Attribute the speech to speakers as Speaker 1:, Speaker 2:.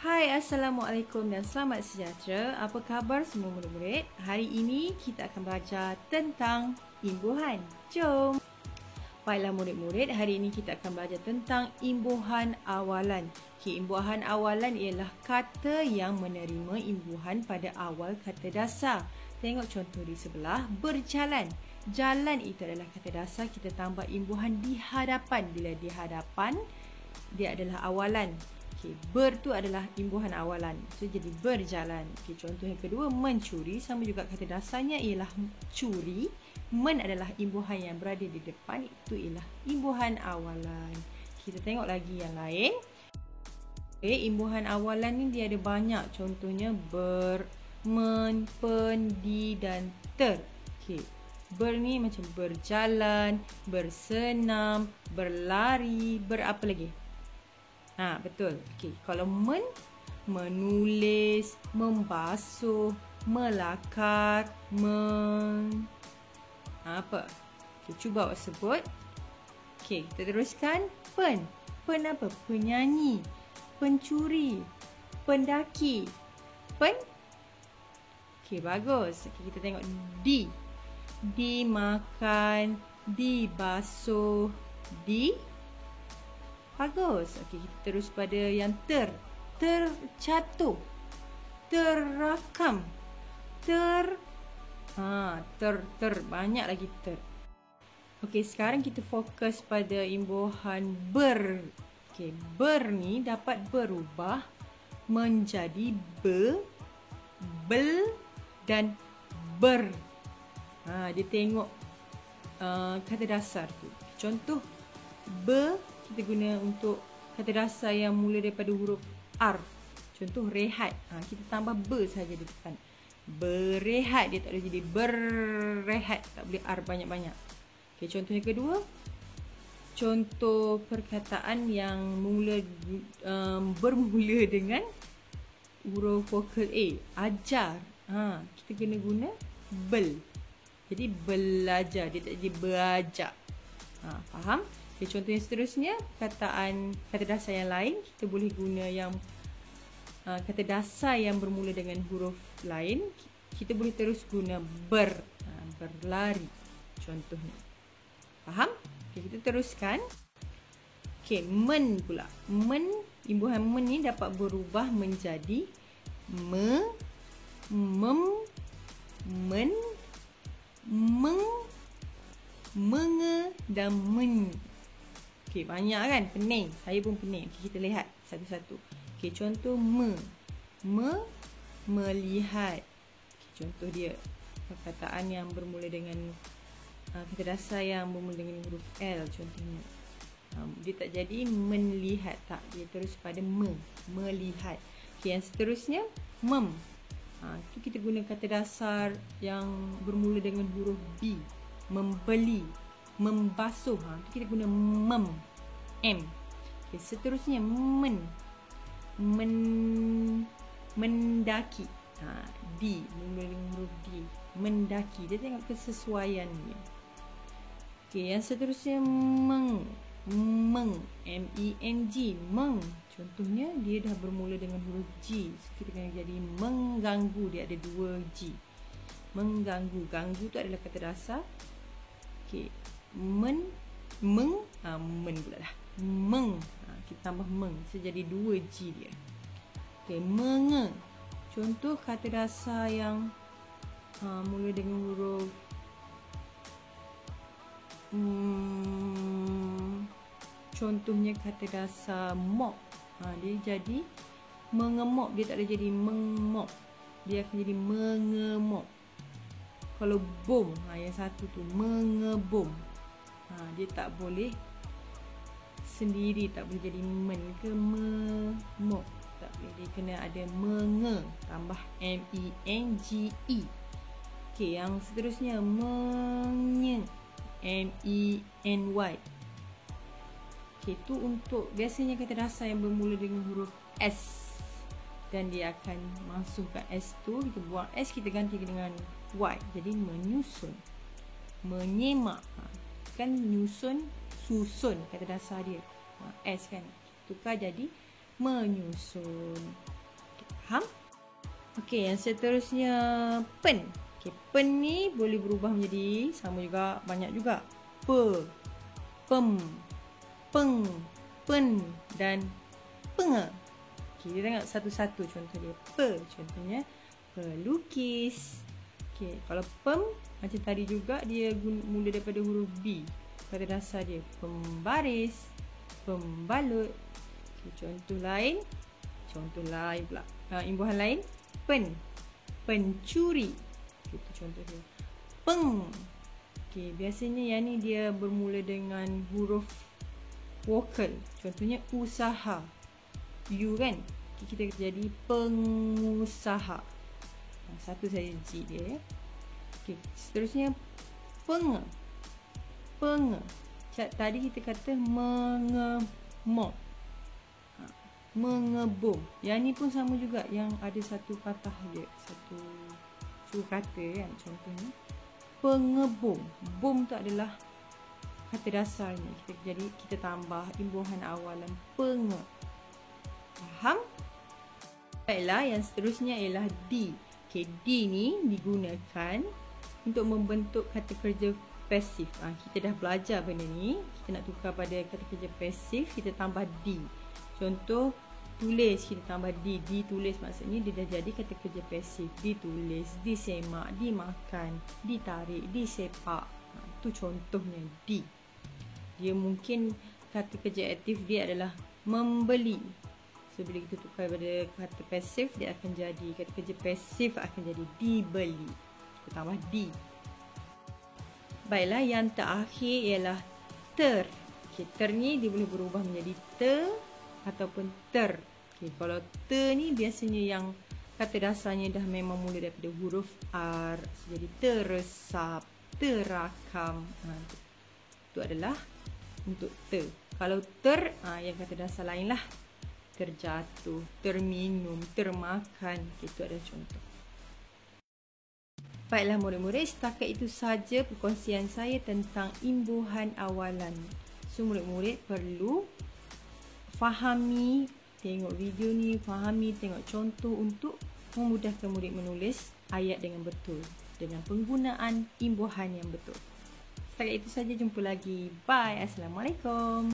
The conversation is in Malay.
Speaker 1: Hai, Assalamualaikum dan selamat sejahtera. Apa khabar semua murid-murid? Hari ini kita akan belajar tentang imbuhan. Jom! Baiklah murid-murid, hari ini kita akan belajar tentang imbuhan awalan. Imbuhan awalan ialah kata yang menerima imbuhan pada awal kata dasar. Tengok contoh di sebelah, berjalan. Jalan itu adalah kata dasar, kita tambah imbuhan di hadapan. Bila di hadapan, dia adalah awalan. Ber tu adalah imbuhan awalan. So, jadi berjalan. Contoh yang kedua, mencuri. Sama juga kata dasarnya ialah curi. Men adalah imbuhan yang berada di depan. Itu ialah imbuhan awalan. Kita tengok lagi yang lain. Imbuhan awalan ni dia ada banyak. Contohnya ber, men, pen, di dan ter. Ber ni macam berjalan, bersenam, berlari, berapa lagi? Betul. Kalau menulis, membasuh, melakar, apa? Cuba awak sebut. Kita teruskan. Pen. Pen apa? Penyanyi, pencuri, pendaki, pen. Bagus. Kita tengok di. Dimakan, dibasuh, bagus. Kita terus pada yang terjatuh, terrakam, banyak lagi ter. Sekarang kita fokus pada imbuhan ber. Ber ni dapat berubah menjadi be, bel dan ber. Dia tengok kata dasar tu. Contoh be kita guna untuk kata dasar yang mula daripada huruf R. Contoh rehat. Kita tambah ber saja di depan. Berehat. Dia tak boleh jadi berrehat. Tak boleh R banyak-banyak. Contoh yang kedua. Contoh perkataan yang bermula dengan huruf vokal A. Ajar. Kita kena guna bel. Jadi belajar. Dia tak jadi belajar. Faham? Contoh yang seterusnya, kata dasar yang lain, kita boleh guna yang kata dasar yang bermula dengan huruf lain. Kita boleh terus guna berlari contohnya. Faham? Kita teruskan. Men pula. Imbuhan men ni dapat berubah menjadi men, meng, menge dan men. Banyak kan? Pening. Saya pun pening. Kita lihat satu-satu. Contoh melihat. Contoh dia. Perkataan yang bermula dengan kata dasar yang bermula dengan huruf L contohnya. Dia tak jadi melihat. Tak. Dia terus pada melihat. Yang seterusnya tu kita guna kata dasar yang bermula dengan huruf B. Membeli, membasuh. Tu kita guna M. Seterusnya mendaki. D. Bermula dengan huruf D. Mendaki. Dia tengok kesesuaian dia. Yang seterusnya meng. M-E-N-G. Meng. Contohnya dia dah bermula dengan huruf G. So, kita kena jadi mengganggu. Dia ada 2 G. Mengganggu. Ganggu tu adalah kata dasar. Men pula dah. Kita tambah meng. So, jadi 2 G dia. Menge. Contoh kata dasar yang mula dengan huruf contohnya kata dasar mop. Dia jadi mengemop. Dia tak boleh jadi mengmop. Dia akan jadi mengemop. Kalau bom, yang satu tu mengebom. Dia tak boleh sendiri. Tak boleh jadi men ke memop. Tak boleh. Dia kena ada menge. Tambah M-E-N-G-E. Yang seterusnya menye. M-E-N-Y. Itu untuk biasanya kata dasar yang bermula dengan huruf S. Dan dia akan masukkan S tu. Kita buang S, kita ganti dengan Y. Jadi menyusun. Menyemak. Kan nyusun, susun kata dasar dia. S kan. Tukar jadi menyusun. Faham? Okey, yang seterusnya pen. Okey, pen ni boleh berubah menjadi sama juga, banyak juga. Pe, pem, peng, pen dan penge. Okey, kita tengok satu-satu contoh dia. Pe, contohnya pelukis. Okey, kalau pem macam tadi juga, dia mula daripada huruf B. Kata dasar dia pembaris, pembalut. Okey, contoh lain pula. Imbuhan lain, pen, pencuri. Itu contoh dia. Peng. Okey, biasanya yang ni dia bermula dengan huruf vokal. Contohnya usaha. U kan? Okay, kita jadi pengusaha. Satu saja G dia. Okey, seterusnya penge. Penge. Tadi kita kata mengemok. Mengebom. Yang ni pun sama juga, yang ada satu patah dia, satu suruh kata kan, contohnya pengebom. Bom tu adalah kata dasarnya. Kita tambah imbuhan awalan penge. Faham? Baiklah, yang seterusnya ialah D. Okay, D ni digunakan untuk membentuk kata kerja pasif. Kita dah belajar benda ni. Kita nak tukar pada kata kerja pasif, kita tambah D. Contoh, tulis, kita tambah D. Ditulis maksudnya dia dah jadi kata kerja pasif. Ditulis, disemak, dimakan, ditarik, disepak. Itu contohnya D. Dia mungkin kata kerja aktif dia adalah membeli. So, bila kita tukar pada kata pasif, dia akan jadi, kata kerja pasif akan jadi dibeli. Kita tambah D. Baiklah, yang terakhir ialah ter. Okay, ter ni dia boleh berubah menjadi ter ataupun ter. Okay, kalau ter ni biasanya yang kata dasarnya dah memang mula daripada huruf R. Jadi teresap, terakam. Itu adalah untuk ter. Kalau ter, yang kata dasar lain lah. Terjatuh, terminum, termakan. Okay, itu adalah contoh. Baiklah murid-murid, setakat itu sahaja perkongsian saya tentang imbuhan awalan. So murid-murid perlu fahami, tengok video ni, fahami, tengok contoh untuk memudahkan murid menulis ayat dengan betul, dengan penggunaan imbuhan yang betul. Setakat itu saja, jumpa lagi. Bye. Assalamualaikum.